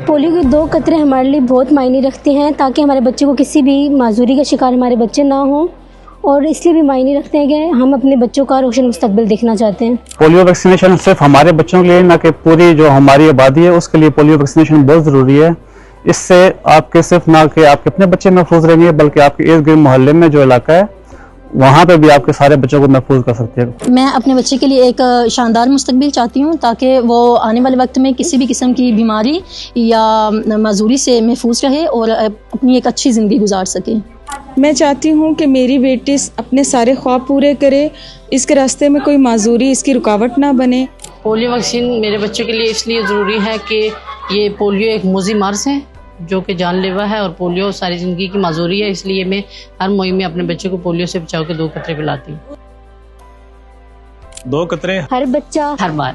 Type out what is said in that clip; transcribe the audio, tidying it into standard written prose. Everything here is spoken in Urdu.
پولیو کے 2 قطرے ہمارے لیے بہت معنی رکھتے ہیں تاکہ ہمارے بچے کو کسی بھی معذوری کا شکار ہمارے بچے نہ ہوں، اور اس لیے بھی معنی رکھتے ہیں کہ ہم اپنے بچوں کا روشن مستقبل دیکھنا چاہتے ہیں۔ پولیو ویکسینیشن صرف ہمارے بچوں کے لیے نہ کہ پوری جو ہماری آبادی ہے اس کے لیے پولیو ویکسینیشن بہت ضروری ہے۔ اس سے آپ کے صرف نہ کہ آپ کے اپنے بچے محفوظ رہیں گے بلکہ آپ کے ارد گرد محلے میں جو علاقہ ہے وہاں پہ بھی آپ کے سارے بچوں کو محفوظ کر سکتے ہیں۔ میں اپنے بچے کے لیے ایک شاندار مستقبل چاہتی ہوں تاکہ وہ آنے والے وقت میں کسی بھی قسم کی بیماری یا معذوری سے محفوظ رہے اور اپنی ایک اچھی زندگی گزار سکے۔ میں چاہتی ہوں کہ میری بیٹی اپنے سارے خواب پورے کرے، اس کے راستے میں کوئی معذوری اس کی رکاوٹ نہ بنے۔ پولیو ویکسین میرے بچوں کے لیے اس لیے ضروری ہے کہ یہ پولیو ایک موذی مرض ہے جو کہ جان لیوا ہے، اور پولیو ساری زندگی کی معذوری ہے، اس لیے میں ہر مہم میں اپنے بچوں کو پولیو سے بچاؤ کے 2 قطرے پلاتی ہوں۔ 2 قطرے ہر بچہ ہر بار